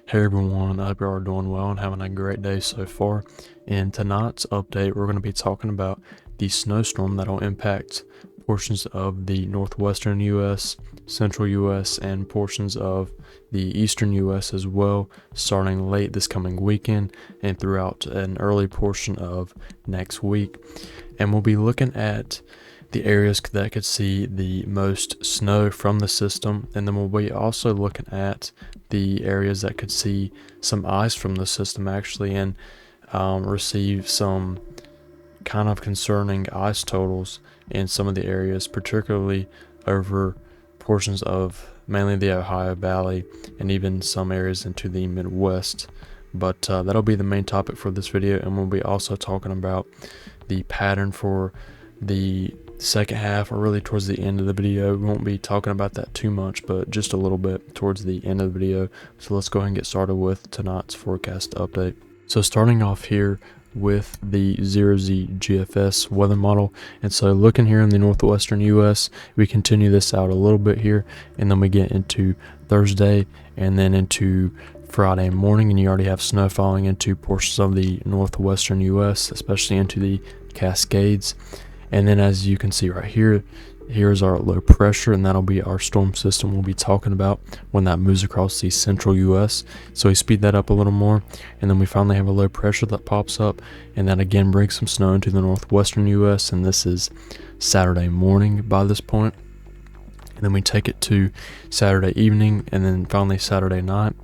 Hey everyone, I hope you are doing well and having a great day so far. In tonight's update, we're going to be talking about the snowstorm that will impact portions of the northwestern U.S., central U.S., and portions of the eastern U.S. as well, starting late this coming weekend and throughout an early portion of next week. And we'll be looking at the areas that could see the most snow from the system, and then we'll be also looking at the areas that could see some ice from the system actually, and receive some kind of concerning ice totals in some of the areas, particularly over portions of mainly the Ohio Valley and even some areas into the Midwest. But that'll be the main topic for this video, and we'll be also talking about the pattern for the second half, or really towards the end of the video. We won't be talking about that too much, but just a little bit towards the end of the video. So let's go ahead and get started with tonight's forecast update. So starting off here with the 0Z GFS weather model, and so looking here in the northwestern US, we continue this out a little bit here, and then we get into Thursday and then into Friday morning, and you already have snow falling into portions of the northwestern US, especially into the Cascades. And then as you can see right here, here's our low pressure, and that'll be our storm system we'll be talking about when that moves across the central US. So we speed that up a little more, and then we finally have a low pressure that pops up, and that again brings some snow into the northwestern US, and this is Saturday morning by this point. And then we take it to Saturday evening, and then finally Saturday night,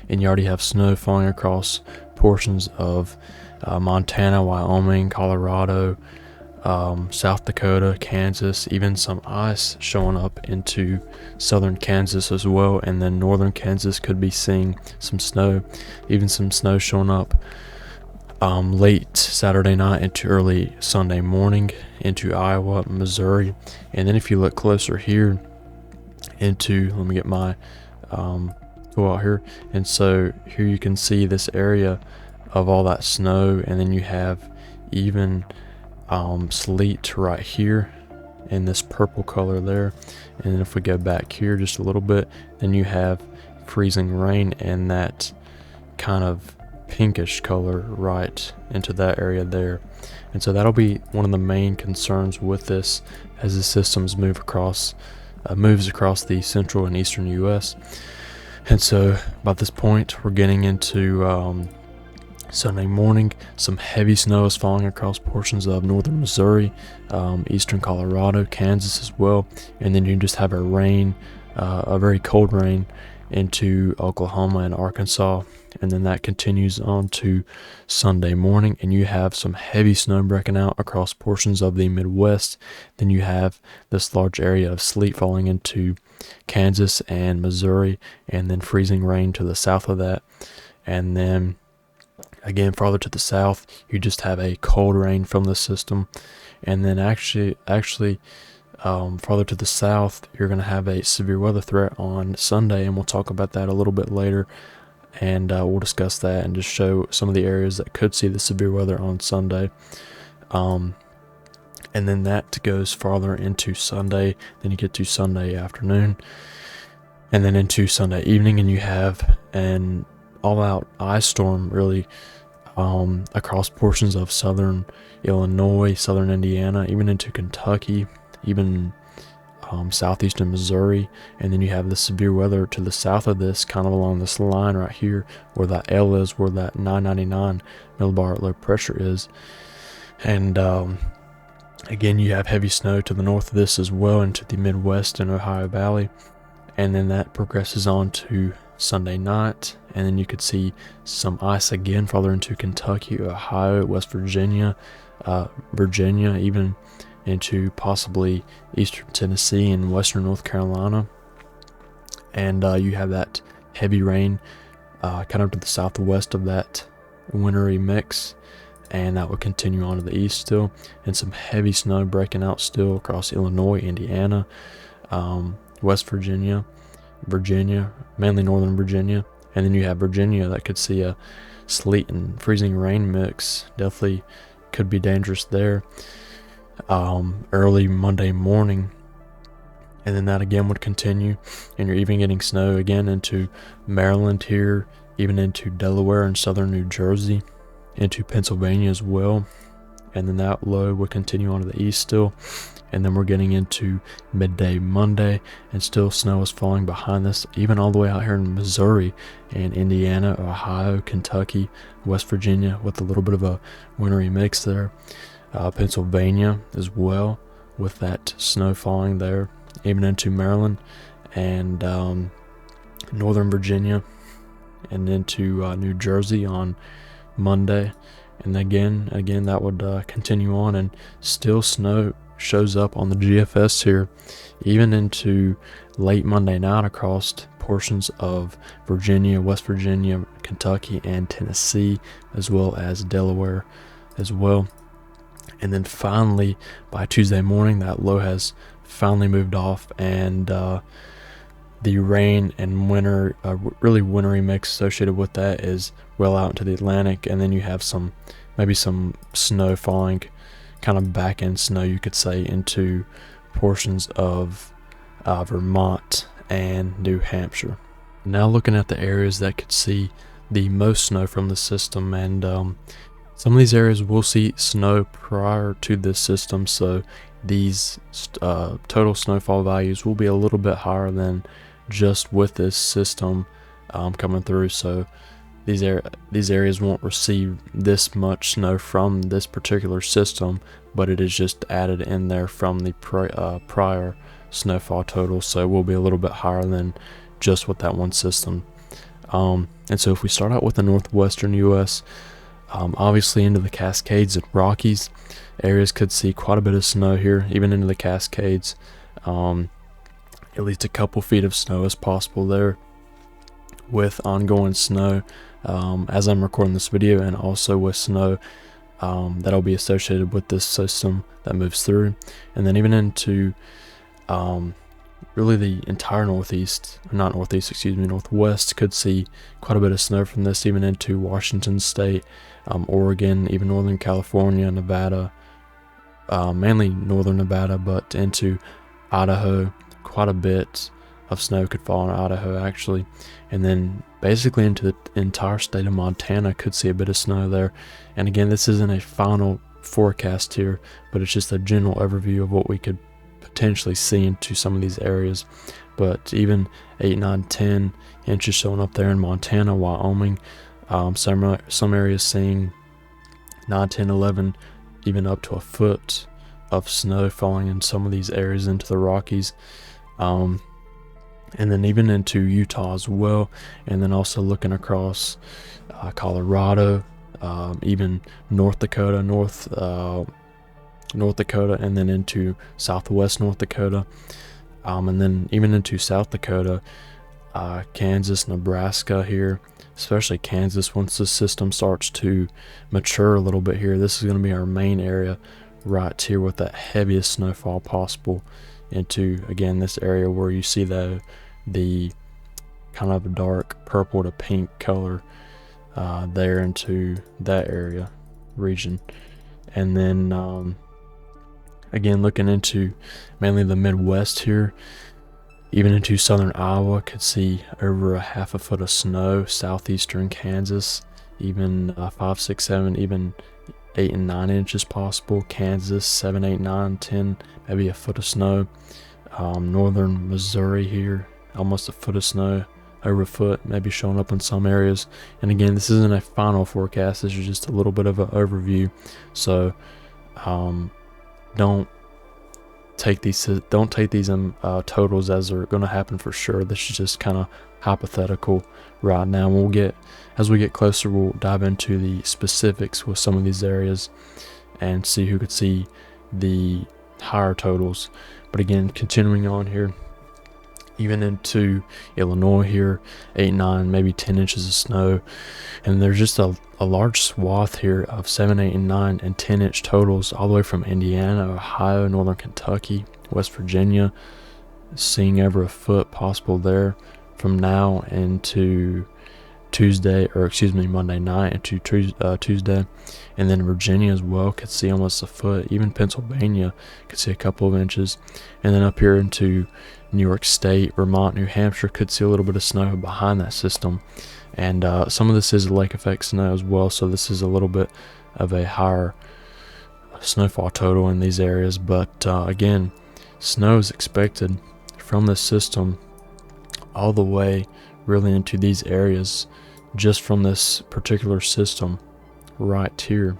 and you already have snow falling across portions of Montana, Wyoming, Colorado, South Dakota, Kansas, even some ice showing up into southern Kansas as well, and then northern Kansas could be seeing some snow, even some snow showing up late Saturday night into early Sunday morning into Iowa, Missouri. And then if you look closer here into, let me get my tool out here, and so here you can see this area of all that snow, and then you have even sleet right here in this purple color there. And then if we go back here just a little bit, then you have freezing rain and that kind of pinkish color right into that area there. And so that'll be one of the main concerns with this as the systems moves across the central and eastern US. And so by this point we're getting into Sunday morning. Some heavy snow is falling across portions of northern Missouri, eastern Colorado, Kansas as well, and then you just have a very cold rain into Oklahoma and Arkansas, and then that continues on to Sunday morning, and you have some heavy snow breaking out across portions of the Midwest. Then you have this large area of sleet falling into Kansas and Missouri, and then freezing rain to the south of that. And then again, farther to the south, you just have a cold rain from the system. And then actually, farther to the south, you're going to have a severe weather threat on Sunday, and we'll talk about that a little bit later. And we'll discuss that and just show some of the areas that could see the severe weather on Sunday. And then that goes farther into Sunday. Then you get to Sunday afternoon, and then into Sunday evening, and you have an all-out ice storm really across portions of southern Illinois, southern Indiana, even into Kentucky, even southeastern Missouri. And then you have the severe weather to the south of this, kind of along this line right here where that L is, where that 999 millibar low pressure is. And again, you have heavy snow to the north of this as well, into the Midwest and Ohio Valley. And then that progresses on to Sunday night, and then you could see some ice again farther into Kentucky, Ohio, West Virginia, even into possibly eastern Tennessee and western North Carolina. And you have that heavy rain kind of to the southwest of that wintry mix, and that will continue on to the east still, and some heavy snow breaking out still across Illinois, Indiana, West Virginia, mainly northern Virginia. And then you have Virginia that could see a sleet and freezing rain mix. Definitely could be dangerous there early Monday morning. And then that again would continue, and you're even getting snow again into Maryland here, even into Delaware and southern New Jersey, into Pennsylvania as well. And then that low would continue on to the east still. And then we're getting into midday Monday, and still snow is falling behind this, even all the way out here in Missouri and Indiana, Ohio, Kentucky, West Virginia, with a little bit of a wintry mix there. Pennsylvania as well, with that snow falling there, even into Maryland and Northern Virginia, and into New Jersey on Monday. And again that would continue on, and still snow shows up on the GFS here, even into late Monday night across portions of Virginia, West Virginia, Kentucky, and Tennessee, as well as Delaware as well. And then finally, by Tuesday morning, that low has finally moved off, and the rain and winter, really wintry mix associated with that is well out into the Atlantic. And then you have maybe some snow falling, kind of back end snow, you could say, into portions of Vermont and New Hampshire. Now looking at the areas that could see the most snow from the system, and some of these areas will see snow prior to this system, so these total snowfall values will be a little bit higher than just with this system coming through. So these areas won't receive this much snow from this particular system, but it is just added in there from the prior snowfall total, so it will be a little bit higher than just with that one system. And so if we start out with the northwestern U.S., obviously into the Cascades and Rockies, areas could see quite a bit of snow here, even into the Cascades. At least a couple feet of snow is possible there, with ongoing snow as I'm recording this video, and also with snow that'll be associated with this system that moves through. And then even into really the entire northwest could see quite a bit of snow from this, even into Washington State, Oregon, even northern California, Nevada, mainly northern Nevada, but into Idaho. Quite a bit of snow could fall in Idaho actually, and then basically into the entire state of Montana could see a bit of snow there. And again, this isn't a final forecast here, but it's just a general overview of what we could potentially see into some of these areas. But even 8, 9, 10 inches showing up there in Montana, Wyoming, some areas seeing 9, 10, 11, even up to a foot of snow falling in some of these areas into the Rockies. And then even into Utah as well, and then also looking across Colorado, even North Dakota, and then into southwest North Dakota, and then even into South Dakota, Kansas, Nebraska here, especially Kansas. Once the system starts to mature a little bit here, this is going to be our main area right here with that heaviest snowfall possible into, again, this area where you see the kind of dark purple to pink color there into that area region. And then again, looking into mainly the Midwest here, even into southern Iowa, could see over a half a foot of snow. Southeastern Kansas, even 5, 6, 7, even 8 and 9 inches possible. Kansas 7, 8, 9, 10, maybe a foot of snow. Northern Missouri here, almost a foot of snow, over a foot, maybe showing up in some areas. And again, this isn't a final forecast, this is just a little bit of an overview. So don't take these totals as they're going to happen for sure. This is just kind of hypothetical right now. As we get closer, we'll dive into the specifics with some of these areas and see who could see the higher totals. But again, continuing on here, even into Illinois here, 8, 9, maybe 10 inches of snow. And there's just a large swath here of 7, 8, and 9 and 10 inch totals, all the way from Indiana, Ohio, northern Kentucky, West Virginia, seeing over a foot possible there from now into Monday night into Tuesday. And then Virginia as well could see almost a foot. Even Pennsylvania could see a couple of inches. And then up here into New York State, Vermont, New Hampshire could see a little bit of snow behind that system. And some of this is lake effect snow as well, so this is a little bit of a higher snowfall total in these areas. But again, snow is expected from this system all the way really into these areas just from this particular system right here.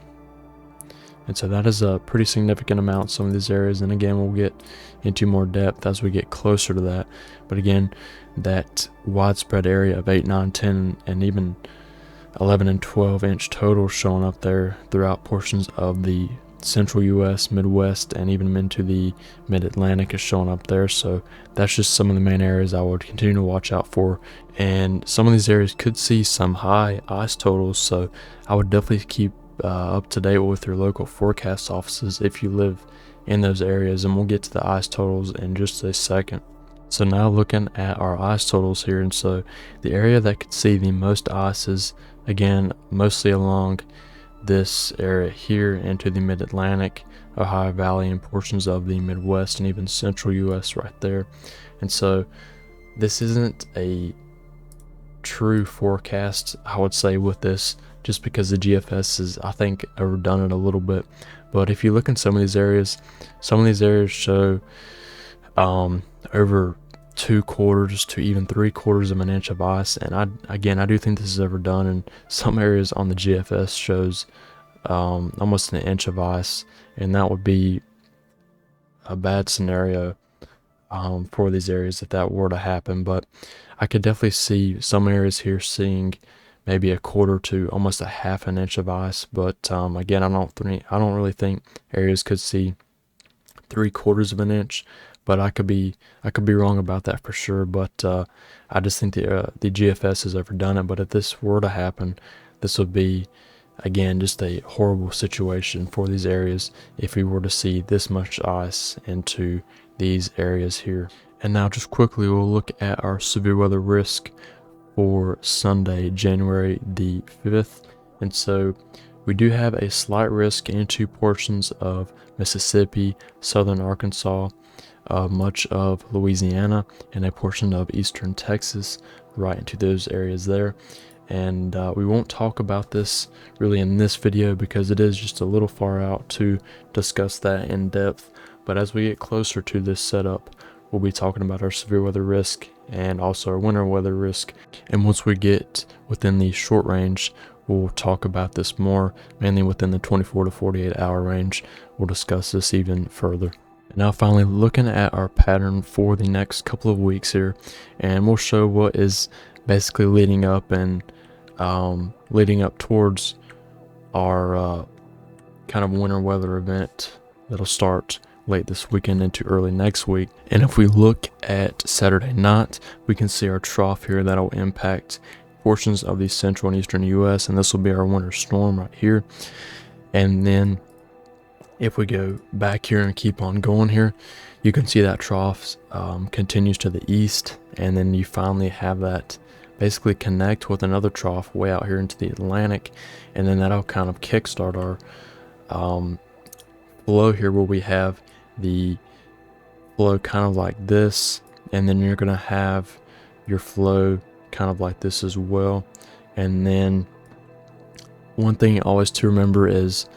And so that is a pretty significant amount in some of these areas. And again, we'll get into more depth as we get closer to that. But again, that widespread area of 8, 9, 10, and even 11 and 12 inch total showing up there throughout portions of the central US, Midwest, and even into the mid-Atlantic is showing up there. So that's just some of the main areas I would continue to watch out for. And some of these areas could see some high ice totals, so I would definitely keep up to date with your local forecast offices if you live in those areas. And we'll get to the ice totals in just a second. So now looking at our ice totals here, and so the area that could see the most ice is again mostly along this area here into the mid-Atlantic, Ohio Valley, and portions of the Midwest and even central US right there. And so this isn't a true forecast, I would say, with this, just because the GFS has, I think, overdone it a little bit. But if you look in some of these areas show over 2/4 to even 3/4 of an inch of ice. And I do think this is overdone, and some areas on the GFS shows almost an inch of ice, and that would be a bad scenario for these areas if that were to happen. But I could definitely see some areas here seeing maybe 1/4 to almost a 1/2 an inch of ice. But again, I don't really think areas could see 3/4 of an inch. But I could be wrong about that for sure. But I just think the GFS has overdone it. But if this were to happen, this would be, again, just a horrible situation for these areas if we were to see this much ice into these areas here. And now just quickly, we'll look at our severe weather risk for Sunday, January the 5th. And so we do have a slight risk into portions of Mississippi, southern Arkansas, much of Louisiana, and a portion of eastern Texas, right into those areas there. And we won't talk about this really in this video because it is just a little far out to discuss that in depth. But as we get closer to this setup, we'll be talking about our severe weather risk and also our winter weather risk. And once we get within the short range, we'll talk about this more, mainly within the 24 to 48 hour range. We'll discuss this even further. Now finally, looking at our pattern for the next couple of weeks here, and we'll show what is basically leading up and leading up towards our kind of winter weather event that'll start late this weekend into early next week. And if we look at Saturday night, we can see our trough here that'll impact portions of the central and eastern US, and this will be our winter storm right here. And then if we go back here and keep on going here, you can see that trough continues to the east, and then you finally have that basically connect with another trough way out here into the Atlantic, and then that'll kind of kickstart our flow here, where we have the flow kind of like this, and then you're going to have your flow kind of like this as well. And then one thing always to remember is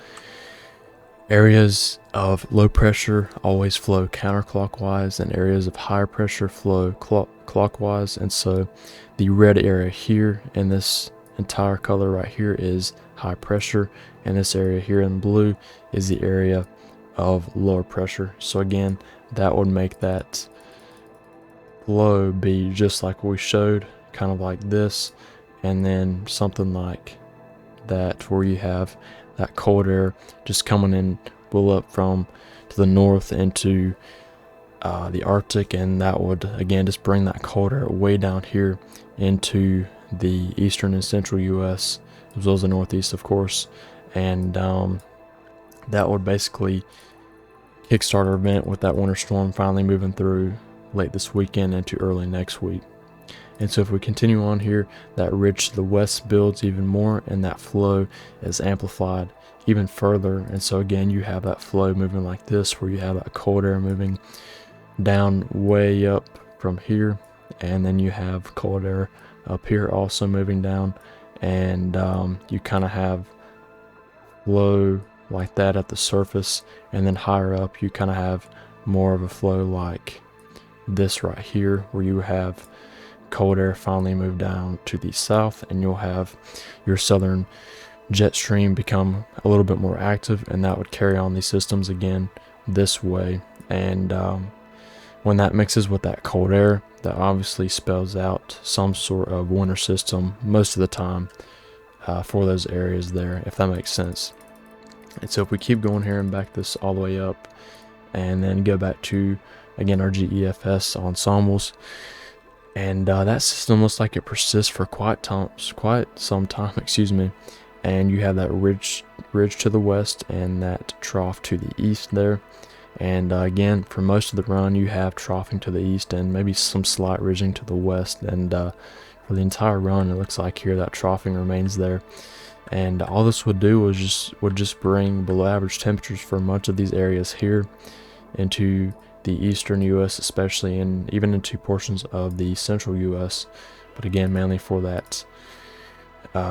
areas of low pressure always flow counterclockwise, and areas of higher pressure flow clockwise. And so the red area here in this entire color right here is high pressure, and this area here in blue is the area of lower pressure. So again, that would make that flow be just like we showed, kind of like this, and then something like that, where you have that cold air just coming in, blow up from to the north into the Arctic, and that would again just bring that cold air way down here into the eastern and central US, as well as the northeast, of course. And that would basically kickstart our event with that winter storm finally moving through late this weekend into early next week. And so if we continue on here, that ridge to the west builds even more, and that flow is amplified even further. And so again, you have that flow moving like this, where you have that cold air moving down way up from here, and then you have cold air up here also moving down, and you kind of have flow like that at the surface, and then higher up you kind of have more of a flow like this right here, where you have cold air finally move down to the south, and you'll have your southern jet stream become a little bit more active, and that would carry on these systems again this way. And when that mixes with that cold air, that obviously spells out some sort of winter system most of the time for those areas there, if that makes sense. And so if we keep going here and back this all the way up, and then go back to, again, our GEFS ensembles, and that system looks like it persists for quite some time, excuse me. And you have that ridge to the west and that trough to the east there. And again, for most of the run, you have troughing to the east and maybe some slight ridging to the west. And for the entire run, it looks like here that troughing remains there. And all this would do was just bring below average temperatures for much of these areas here into the eastern U.S. especially, and even into portions of the central U.S. But again, mainly for that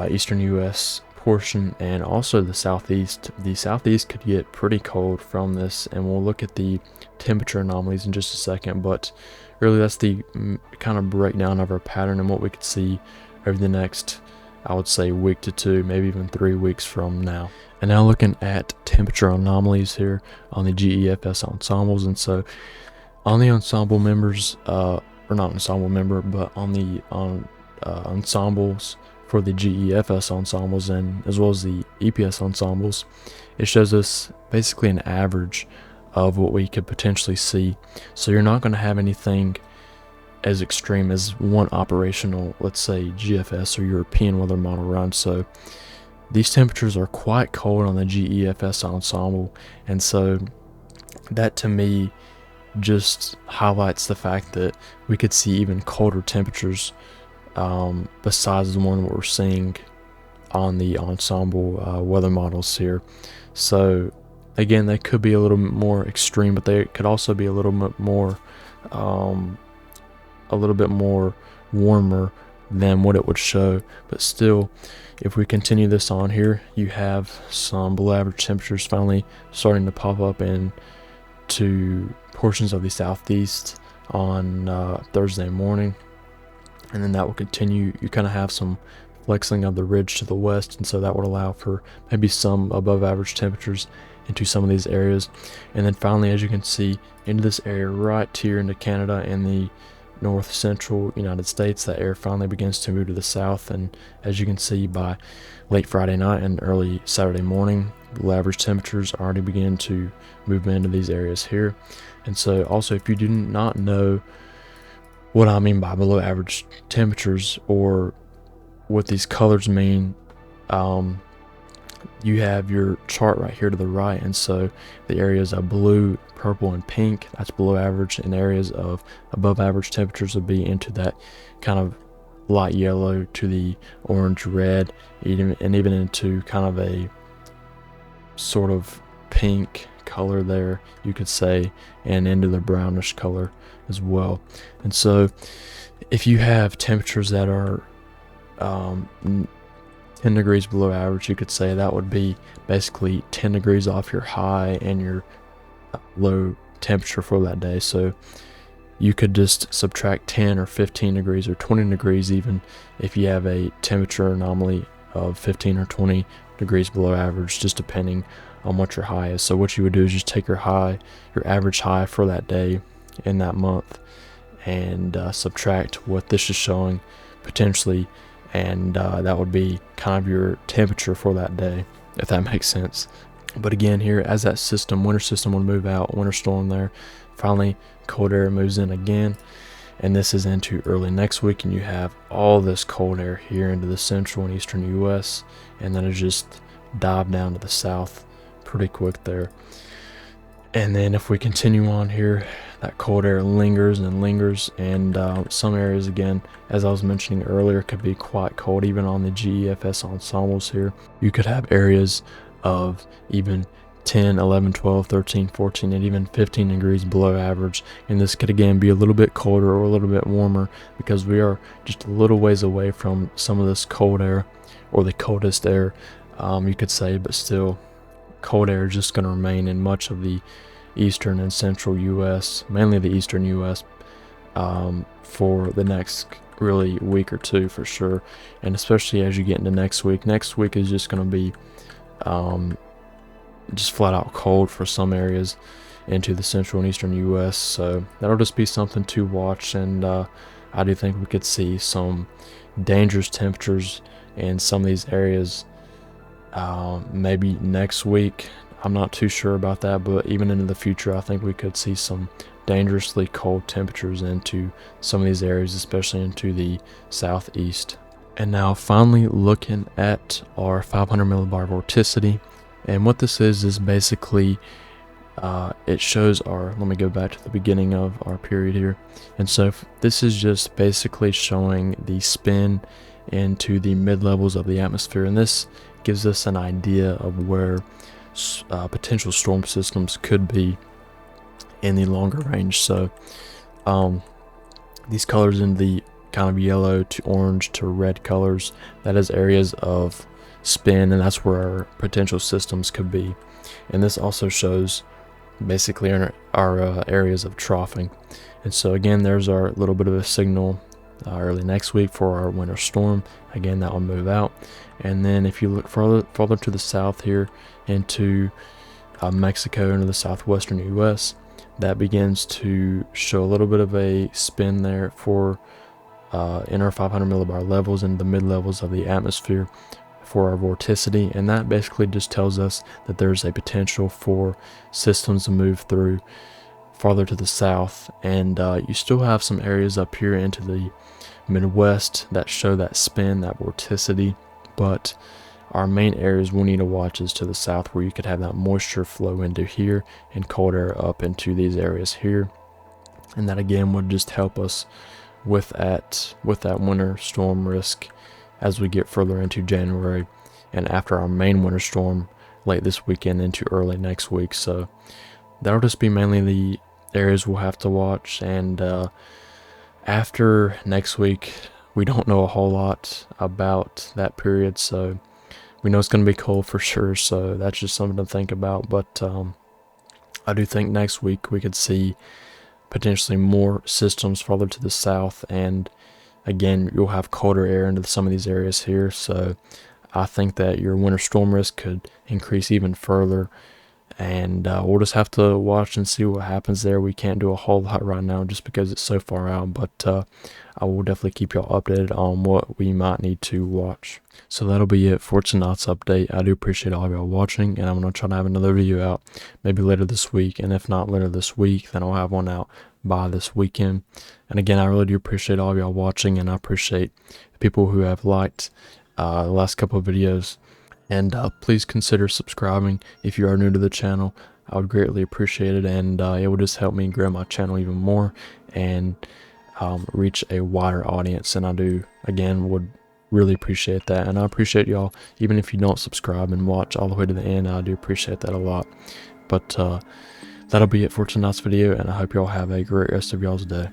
eastern U.S. portion, and also the southeast. The southeast could get pretty cold from this, and we'll look at the temperature anomalies in just a second. But really, that's the kind of breakdown of our pattern and what we could see over the next, I would say, week to two, maybe even 3 weeks from now. And now looking at temperature anomalies here on the GEFS ensembles. And so on the ensemble members, or not ensemble member, but on the ensembles for the GEFS ensembles, and as well as the EPS ensembles, it shows us basically an average of what we could potentially see. So you're not going to have anything as extreme as one operational, let's say, GFS or European weather model run. So these temperatures are quite cold on the GEFS ensemble, and so that to me just highlights the fact that we could see even colder temperatures besides the one that we're seeing on the ensemble weather models here. So again, they could be a little bit more extreme, but they could also be a little bit more warmer than what it would show. But still, if we continue this on here, you have some below average temperatures finally starting to pop up into portions of the southeast on Thursday morning, and then that will continue. You kind of have some flexing of the ridge to the west, and so that would allow for maybe some above average temperatures into some of these areas. And then finally, as you can see, into this area right here into Canada and the north central United States, that air finally begins to move to the south. And as you can see, by late Friday night and early Saturday morning, the average temperatures already begin to move into these areas here. And so also, if you do not know what I mean by below average temperatures or what these colors mean, you have your chart right here to the right. And so the areas of blue, purple, and pink, that's below average, and areas of above average temperatures would be into that kind of light yellow to the orange red, and even into kind of a sort of pink color there, you could say, and into the brownish color as well. And so if you have temperatures that are 10 degrees below average, you could say that would be basically 10 degrees off your high and your low temperature for that day. So you could just subtract 10 or 15 degrees or 20 degrees even if you have a temperature anomaly of 15 or 20 degrees below average, just depending on what your high is. So what you would do is just take your average high for that day in that month, and subtract what this is showing potentially, and that would be kind of your temperature for that day, if that makes sense. But again, here, as that winter system will move out, winter storm there, finally cold air moves in again, and this is into early next week, and you have all this cold air here into the central and eastern US, and then it just dive down to the south pretty quick there. And then if we continue on here, that cold air lingers and lingers, and some areas, again, as I was mentioning earlier, could be quite cold. Even on the GEFS ensembles here, you could have areas of even 10, 11, 12, 13, 14, and even 15 degrees below average. And this could again be a little bit colder or a little bit warmer, because we are just a little ways away from some of this cold air, or the coldest air, you could say, but still cold air is just going to remain in much of the eastern and central US, mainly the eastern US, for the next really week or two for sure. And especially as you get into next week is just going to be just flat out cold for some areas into the central and eastern US. So that'll just be something to watch, and I do think we could see some dangerous temperatures in some of these areas maybe next week. I'm not too sure about that, but even into the future, I think we could see some dangerously cold temperatures into some of these areas, especially into the southeast. And now finally looking at our 500 millibar vorticity. And what this is basically, it shows our, let me go back to the beginning of our period here. And so this is just basically showing the spin into the mid-levels of the atmosphere. And this gives us an idea of where potential storm systems could be in the longer range. So these colors in the kind of yellow to orange to red colors, that is areas of spin, and that's where our potential systems could be. And this also shows basically our areas of troughing. And so again, there's our little bit of a signal early next week for our winter storm. Again, that will move out. And then if you look further to the south here into Mexico, into the southwestern US, that begins to show a little bit of a spin there for in our 500 millibar levels and the mid levels of the atmosphere for our vorticity. And that basically just tells us that there's a potential for systems to move through farther to the south. And you still have some areas up here into the Midwest that show that spin, that vorticity, but our main areas we'll need to watch is to the south, where you could have that moisture flow into here and cold air up into these areas here. And that again would just help us with that winter storm risk as we get further into January and after our main winter storm late this weekend into early next week. So that'll just be mainly the areas we'll have to watch. And after next week, we don't know a whole lot about that period, so we know it's going to be cold for sure, so that's just something to think about. But I do think next week we could see potentially more systems farther to the south, and again, you'll have colder air into some of these areas here. So I think that your winter storm risk could increase even further, and we'll just have to watch and see what happens there. We can't do a whole lot right now just because it's so far out, but I will definitely keep y'all updated on what we might need to watch. So that'll be it for tonight's update. I do appreciate all of y'all watching, and I'm going to try to have another video out maybe later this week, and if not later this week, then I'll have one out by this weekend. And again, I really do appreciate all of y'all watching, and I appreciate the people who have liked the last couple of videos. And please consider subscribing if you are new to the channel. I would greatly appreciate it, and it would just help me grow my channel even more and reach a wider audience. And I do, again, would really appreciate that. And I appreciate y'all, even if you don't subscribe and watch all the way to the end. I do appreciate that a lot. But that'll be it for tonight's video, and I hope y'all have a great rest of y'all's day.